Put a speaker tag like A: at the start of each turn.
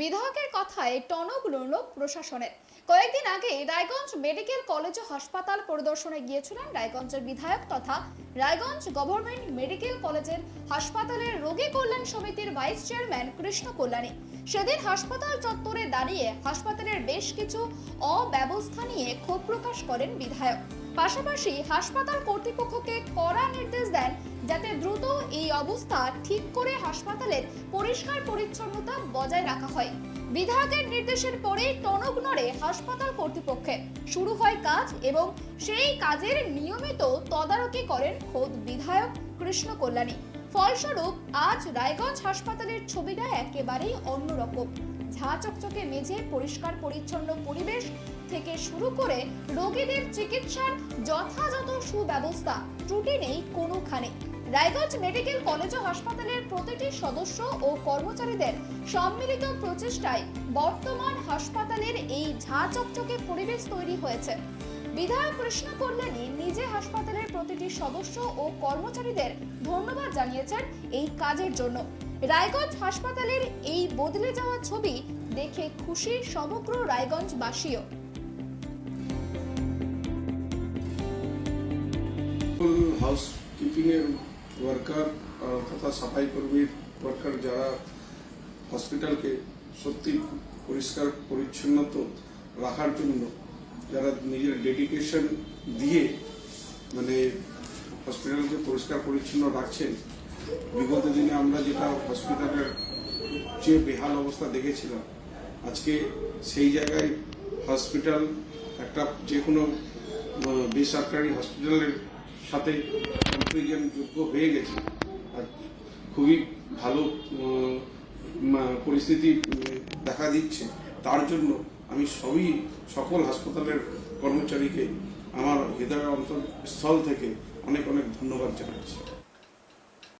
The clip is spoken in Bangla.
A: বিধায়কের কথায় টনক নড়ল প্রশাসনের। কয়েকদিন আগে রায়গঞ্জ মেডিকেল কলেজ ও হাসপাতাল পরিদর্শনে গিয়েছিলেন রায়গঞ্জের বিধায়ক তথা রায়গঞ্জ গভর্নমেন্ট মেডিকেল কলেজের হাসপাতালের রোগী কল্যাণ সমিতির ভাইস চেয়ারম্যান কৃষ্ণ কল্যাণী। সেদিন হাসপাতাল চত্বরে দাঁড়িয়ে হাসপাতালের বেশ কিছু অব্যবস্থা নিয়ে ক্ষোভ প্রকাশ করেন বিধায়ক। পাশাপাশি হাসপাতাল কর্তৃপক্ষকে কড়া নির্দেশ দেন যাতে দ্রুত এই অবস্থা ঠিক করে হাসপাতালের পরিষ্কার পরিচ্ছন্নতা বজায় রাখা হয়। বিধায়কের নির্দেশের পরে টনক নড়ে হাসপাতাল কর্তৃপক্ষের। শুরু হয় কাজ এবং সেই কাজের নিয়মিত তদারকি করেন খোদ বিধায়ক কৃষ্ণ কল্যাণী। ফলস্বরূপ আজ রায়গঞ্জ হাসপাতালের ছবিটা একেবারেই অন্যরকম। ঝাঁ চকচকে মেঝে, পরিষ্কার পরিচ্ছন্ন পরিবেশ থেকে শুরু করে রোগীদের চিকিৎসার যথাযথ সুব্যবস্থা, ত্রুটি নেই কোনোখানে। রায়গঞ্জ মেডিকেল কলেজ ও হাসপাতালের প্রতিটি সদস্য ও কর্মচারীদের সম্মিলিত প্রচেষ্টায় বর্তমান হাসপাতালের এই ঝাঁ চকচকে পরিবেশ তৈরি হয়েছে। বিধায়ক কৃষ্ণ কল্যাণী নিজে হাসপাতালের প্রতিটি সদস্য ও কর্মচারীদের ধন্যবাদ জানিয়েছেন এই কাজের জন্য। রায়গঞ্জ হাসপাতালের এই বদলে যাওয়া ছবি দেখে খুশি সমগ্র রায়গঞ্জবাসীও।
B: হাউসকিপিং এর ওয়ার্কার তথা সাফাই কর্মীর ওয়ার্কার যারা হসপিটালকে সত্যি পরিষ্কার পরিচ্ছন্নত রাখার জন্য যারা নিজের ডেডিকেশন দিয়ে মানে হসপিটালকে পরিষ্কার পরিচ্ছন্ন রাখছেন। বিগত দিনে আমরা যেটা হসপিটালের যে বেহাল অবস্থা দেখেছিলাম, আজকে সেই জায়গায় হসপিটাল একটা যে কোনো বেসরকারি হসপিটালের সাথে কম্পারিজন যোগ্য হয়ে গেছে। আর খুবই ভালো পরিস্থিতি দেখা দিচ্ছে। তার জন্য আমি সকল হাসপাতালের কর্মচারীকে আমার হৃদয় অন্তঃস্থল থেকে অনেক অনেক ধন্যবাদ জানাচ্ছি।